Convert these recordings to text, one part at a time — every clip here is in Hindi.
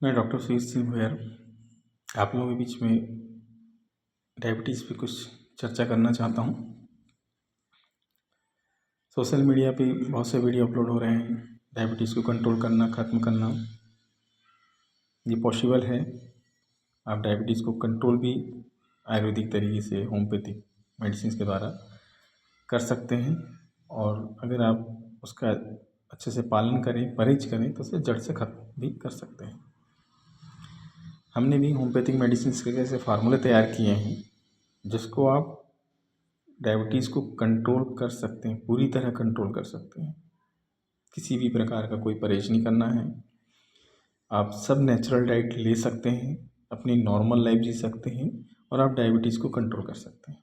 मैं डॉक्टर सुजीत सिंह भुयार आप लोगों के बीच में डायबिटीज़ पे कुछ चर्चा करना चाहता हूँ। सोशल मीडिया पे बहुत से वीडियो अपलोड हो रहे हैं, डायबिटीज़ को कंट्रोल करना, ख़त्म करना। ये पॉसिबल है। आप डायबिटीज़ को कंट्रोल भी आयुर्वेदिक तरीके से होम्योपैथिक मेडिसिन के द्वारा कर सकते हैं, और अगर आप उसका अच्छे से पालन करें, परहेज करें, तो उसे जड़ से ख़त्म भी कर सकते हैं। हमने भी होम्योपैथिक मेडिसिन के ऐसे फार्मूले तैयार किए हैं जिसको आप डायबिटीज़ को कंट्रोल कर सकते हैं, पूरी तरह कंट्रोल कर सकते हैं। किसी भी प्रकार का कोई परहेज नहीं करना है। आप सब नेचुरल डाइट ले सकते हैं, अपनी नॉर्मल लाइफ जी सकते हैं, और आप डायबिटीज़ को कंट्रोल कर सकते हैं।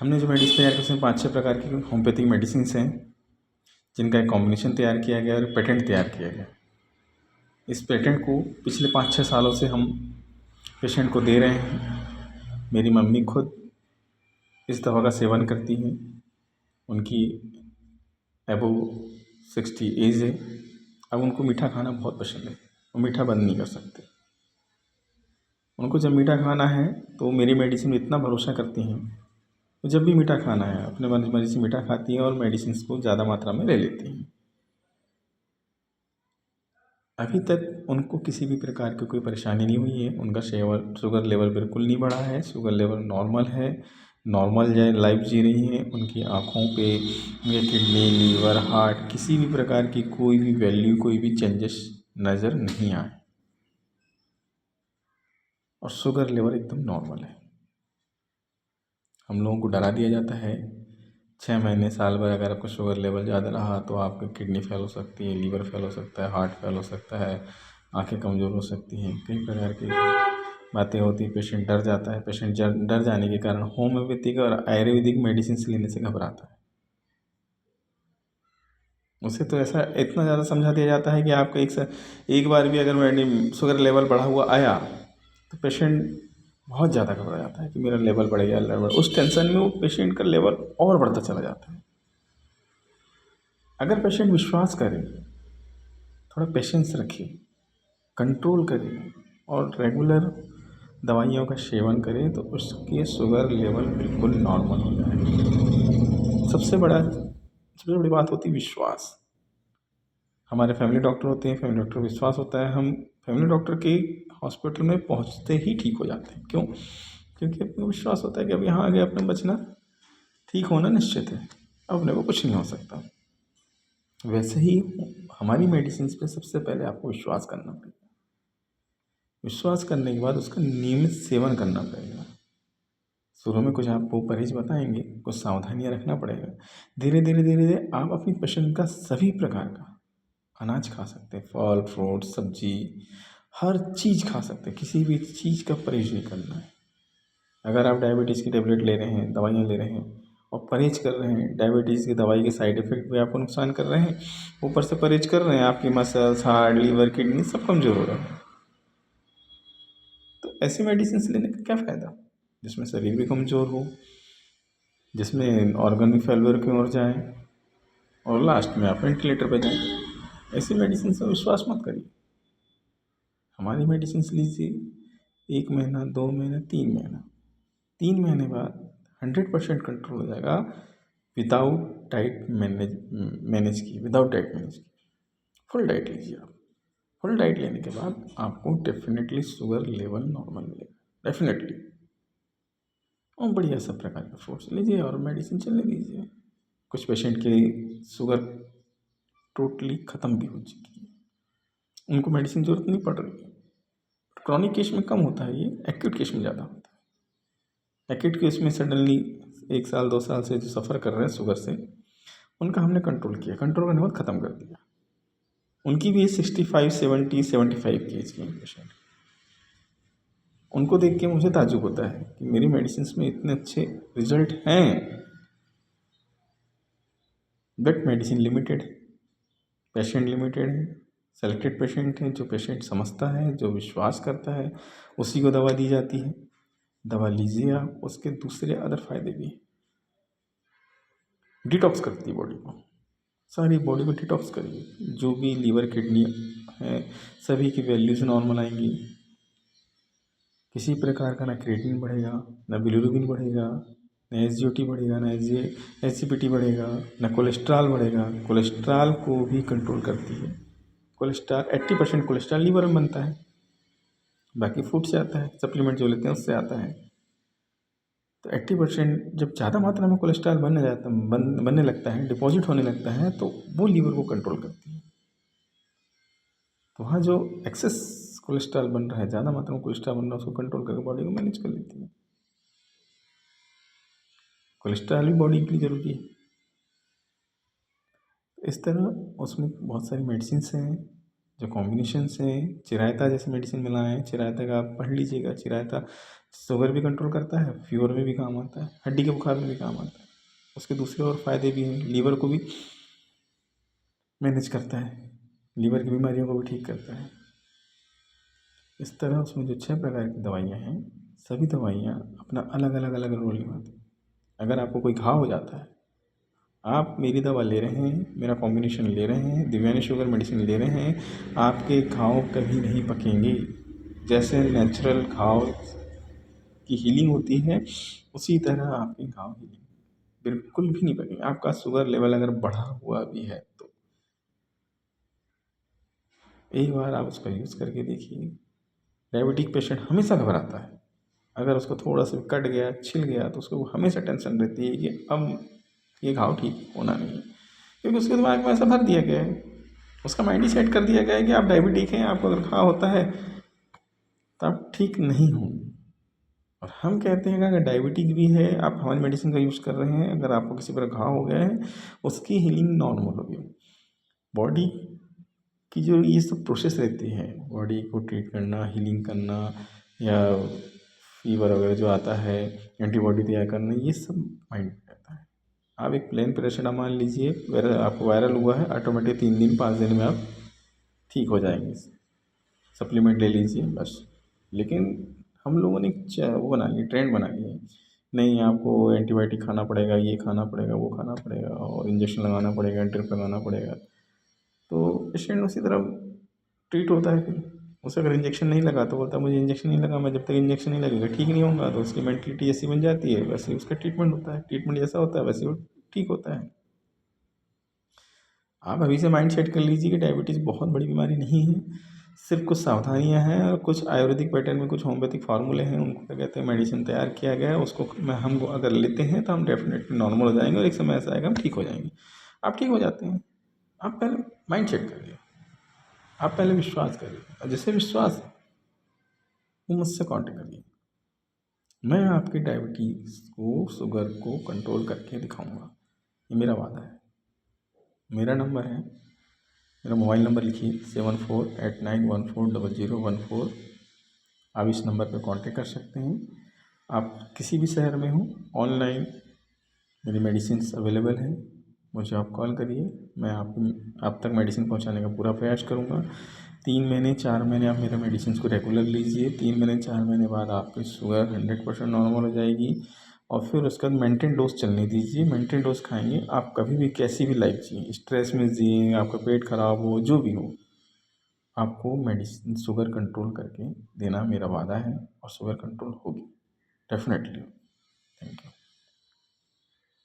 हमने जो मेडिसिन तैयार की उसमें 5-6 प्रकार की होम्योपैथिक मेडिसिन हैं जिनका एक कॉम्बिनेशन तैयार किया गया और पेटेंट तैयार किया गया। इस पेटेंट को पिछले 5-6 सालों से हम पेशेंट को दे रहे हैं। मेरी मम्मी खुद इस दवा का सेवन करती हैं। उनकी अबव 60 एज है। अब उनको मीठा खाना बहुत पसंद है, वो मीठा बंद नहीं कर सकते। उनको जब मीठा खाना है तो मेरी मेडिसिन में इतना भरोसा करती हैं, तो जब भी मीठा खाना है अपने मर्जी से मीठा खाती हैं और मेडिसिन को ज़्यादा मात्रा में ले लेती हैं। अभी तक उनको किसी भी प्रकार की कोई परेशानी नहीं हुई है। उनका शुगर लेवल बिल्कुल नहीं बढ़ा है, शुगर लेवल नॉर्मल है, नॉर्मल लाइफ जी रही हैं। उनकी आँखों पे या किडनी, लीवर, हार्ट किसी भी प्रकार की कोई भी वैल्यू, कोई भी चेंजेस नज़र नहीं आए, और शुगर लेवल एकदम नॉर्मल है। हम लोगों को डरा दिया जाता है 6 महीने, साल भर अगर आपका शुगर लेवल ज़्यादा रहा तो आपकी किडनी फेल हो सकती है, लीवर फेल हो सकता है, हार्ट फेल हो सकता है, आंखें कमज़ोर हो सकती हैं, कई प्रकार की बातें होती हैं। पेशेंट डर जाता है। पेशेंट डर जाने के कारण होम्योपैथिक और आयुर्वेदिक मेडिसिन लेने से घबराता है। उसे तो ऐसा इतना ज़्यादा समझा दिया जाता है कि आपका एक बार भी अगर शुगर लेवल बढ़ा हुआ आया तो पेशेंट बहुत ज़्यादा घबरा जाता है कि मेरा लेवल बढ़ गया, लेवल। उस टेंशन में वो पेशेंट का लेवल और बढ़ता चला जाता है। अगर पेशेंट विश्वास करे, थोड़ा पेशेंस रखे, कंट्रोल करे और रेगुलर दवाइयों का सेवन करे, तो उसके शुगर लेवल बिल्कुल नॉर्मल हो जाए। सबसे बड़ी बात होती है विश्वास। हमारे फैमिली डॉक्टर होते हैं, फैमिली डॉक्टर विश्वास होता है, हम फैमिली डॉक्टर के हॉस्पिटल में पहुंचते ही ठीक हो जाते हैं। क्यों? क्योंकि अपने विश्वास होता है कि अब यहाँ आगे अपने बचना, ठीक होना निश्चित है, अपने को कुछ नहीं हो सकता। वैसे ही हमारी मेडिसिन पे सबसे पहले आपको विश्वास करना पड़ेगा। विश्वास करने के बाद उसका नियमित सेवन करना पड़ेगा। शुरू में कुछ आपको परहेज बताएंगे, कुछ सावधानियां रखना पड़ेगा। धीरे धीरे धीरे धीरे आप अपनी पसंद का सभी प्रकार का अनाज खा सकते हैं, फल, फ्रूट, सब्जी, हर चीज़ खा सकते हैं। किसी भी चीज़ का परहेज नहीं करना है। अगर आप डायबिटीज़ की टेबलेट ले रहे हैं, दवाइयाँ ले रहे हैं और परहेज कर रहे हैं, डायबिटीज़ की दवाई के साइड इफ़ेक्ट भी आपको नुकसान कर रहे हैं, ऊपर से परहेज कर रहे हैं, आपकी मसल्स, हार्ट, लीवर, किडनी सब कमज़ोर हो रहे हैं, तो ऐसी मेडिसिन लेने का क्या फ़ायदा जिसमें शरीर भी कमज़ोर हो, जिसमें ऑर्गन भी फेलियर की ओर जाए और लास्ट में आप वेंटिलेटर पर जाएँ। ऐसी मेडिसिन से विश्वास मत करिए। हमारी मेडिसिन लीजिए, 1 महीना, 2 महीना, 3 महीना, 3 महीने बाद 100% कंट्रोल हो जाएगा विदाउट डाइट मैनेज की। फुल डाइट लीजिए आप। फुल डाइट लेने के बाद आपको डेफिनेटली शुगर लेवल नॉर्मल मिलेगा, डेफिनेटली। और बढ़िया सब प्रकार के फ्रूट्स लीजिए और मेडिसिन चलने दीजिए। कुछ पेशेंट की शुगर टोटली ख़त्म भी हो चुकी है, उनको मेडिसिन की ज़रूरत नहीं पड़ रही है। क्रॉनिक केस में कम होता है, ये एक्यूट केस में ज़्यादा होता है। एक्यूट केस में सडनली 1 साल 2 साल से जो सफ़र कर रहे हैं शुगर से, उनका हमने कंट्रोल किया, कंट्रोल करने के बाद ख़त्म कर दिया। उनकी भी 65, 70, 75 की एज की पेशेंट। उनको देख के मुझे ताज्जुब होता है कि मेरी मेडिसिन में इतने अच्छे रिजल्ट हैं, बट मेडिसिन लिमिटेड है, पेशेंट लिमिटेड है, सेलेक्टेड पेशेंट हैं। जो पेशेंट समझता है, जो विश्वास करता है, उसी को दवा दी जाती है। दवा लीजिए आप, उसके दूसरे अदर फायदे भी हैं। डिटॉक्स करती है बॉडी को, सारी बॉडी को डिटॉक्स करिए। जो भी लीवर, किडनी, है सभी की वैल्यूज़ नॉर्मल आएंगी। किसी प्रकार का ना क्रिएटिनिन बढ़ेगा, ना बिलिरुबिन बढ़ेगा, ना एसजीओटी बढ़ेगा, ना एसजीपीटी बढ़ेगा, ना कोलेस्ट्रॉल बढ़ेगा। कोलेस्ट्रॉल को भी कंट्रोल करती है। कोलेस्ट्रॉल 80% कोलेस्ट्रॉल लीवर में बनता है, बाकी फूड से आता है, सप्लीमेंट जो लेते हैं उससे आता है। तो 80% जब ज़्यादा मात्रा में कोलेस्ट्रॉल बनने लगता है, डिपॉजिट होने लगता है, तो वो लीवर को कंट्रोल करती है। तो वहाँ जो एक्सेस कोलेस्ट्रॉल बन रहा है, ज़्यादा मात्रा में कोलेस्ट्रॉल बन रहा है, उसको कंट्रोल करके बॉडी को मैनेज कर लेती है। कोलेस्ट्रॉल भी बॉडी के लिए ज़रूरी है। इस तरह उसमें बहुत सारी मेडिसिन्स हैं जो कॉम्बिनेशंस हैं। चिरायता जैसे मेडिसिन मिला है, चिरायता का आप पढ़ लीजिएगा। चिरायता शुगर भी कंट्रोल करता है, फीवर में भी काम आता है, हड्डी के बुखार में भी काम आता है। उसके दूसरे और फ़ायदे भी हैं, लीवर को भी मैनेज करता है, लीवर की बीमारियों को भी ठीक करता है। इस तरह उसमें जो 6 प्रकार की दवाइयाँ हैं, सभी दवाइयाँ अपना अलग अलग अलग रोल निभाती हैं। अगर आपको कोई घाव हो जाता है, आप मेरी दवा ले रहे हैं, मेरा कॉम्बिनेशन ले रहे हैं, दिव्यानी शुगर मेडिसिन ले रहे हैं, आपके घाव कभी नहीं पकेंगे। जैसे नेचुरल घाव की हीलिंग होती है, उसी तरह आपके घाव हीलिंग बिल्कुल भी नहीं पकेंगे। आपका शुगर लेवल अगर बढ़ा हुआ भी है तो एक बार आप उसका यूज़ करके देखिए। डायबिटिक पेशेंट हमेशा घबराता है। अगर उसको थोड़ा सा कट गया, छिल गया, तो उसको हमेशा टेंशन रहती है कि अब ये घाव ठीक होना नहीं है, क्योंकि उसके दिमाग में ऐसा भर दिया गया है, उसका माइंड ही सेट कर दिया गया है कि आप डायबिटिक हैं, आपको अगर घाव होता है तो आप ठीक नहीं होंगे। और हम कहते हैं कि अगर डायबिटिक भी है, आप हमारी मेडिसिन का यूज़ कर रहे हैं, अगर आपको किसी प्रकार घाव हो गया है, उसकी हीलिंग नॉर्मल होगी। बॉडी की जो ये सब प्रोसेस रहती है, बॉडी को ट्रीट करना, हीलिंग करना, या फीवर वगैरह जो आता है, एंटीबॉडी तैयार करना, ये सब माइंड में रहता है। आप एक प्लेन पैरासिटामॉल लीजिए, आपको वायरल हुआ है, ऑटोमेटिक 3 दिन 5 दिन में आप ठीक हो जाएंगे। सप्लीमेंट ले लीजिए बस। लेकिन हम लोगों ने वो बना लिया, ट्रेंड बना लिया है, नहीं आपको एंटीबायोटिक खाना पड़ेगा, ये खाना पड़ेगा, वो खाना पड़ेगा, और इंजेक्शन लगाना पड़ेगा, ड्रिप लगाना पड़ेगा। तो पेशेंट उसी तरह ट्रीट होता है। फिर उसे अगर इंजेक्शन नहीं लगा तो बोलता है मुझे इंजेक्शन नहीं लगा, मैं जब तक इंजेक्शन नहीं लगेगा ठीक नहीं होगा। तो उसकी मेंटलिटी ऐसी बन जाती है, वैसे ही उसका ट्रीटमेंट होता है। ट्रीटमेंट जैसा होता है वैसे ही वो ठीक होता है। आप अभी से माइंड सेट कर लीजिए कि डायबिटीज़ बहुत बड़ी बीमारी नहीं है, सिर्फ कुछ सावधानियाँ हैं और कुछ आयुर्वेदिक पैटर्न में कुछ होम्योपैथिक फार्मूले हैं, उनको क्या कहते हैं, मेडिसिन तैयार किया गया है। उसको हम अगर लेते हैं तो हम डेफिनेटली नॉर्मल हो जाएंगे, और एक समय ऐसा आएगा हम ठीक हो जाएंगे। आप ठीक हो जाते हैं। आप पहले माइंड सेट करिए, आप पहले विश्वास करिए, और जैसे विश्वास वो मुझसे कांटेक्ट करिए। मैं आपकी डायबिटीज़ को, शुगर को कंट्रोल करके दिखाऊंगा, ये मेरा वादा है। मेरा नंबर है, मेरा मोबाइल नंबर लिखिए 7489140014। आप इस नंबर पर कांटेक्ट कर सकते हैं। आप किसी भी शहर में हों, ऑनलाइन मेरी मेडिसिन्स अवेलेबल हैं, मुझे आप कॉल करिए। मैं आप तक मेडिसिन पहुंचाने का पूरा प्रयास करूंगा। 3 महीने 4 महीने आप मेरे मेडिसिन को रेगुलर लीजिए। 3 महीने 4 महीने बाद आपकी शुगर 100% नॉर्मल हो जाएगी, और फिर उसके बाद मेंटेन डोज चलने दीजिए। मेंटेन डोज खाएंगे, आप कभी भी कैसी भी लाइफ जिए, स्ट्रेस में जिए, आपका पेट खराब हो, जो भी हो, आपको मेडिसिन शुगर कंट्रोल करके देना मेरा वादा है, और शुगर कंट्रोल होगी डेफिनेटली। Thank you.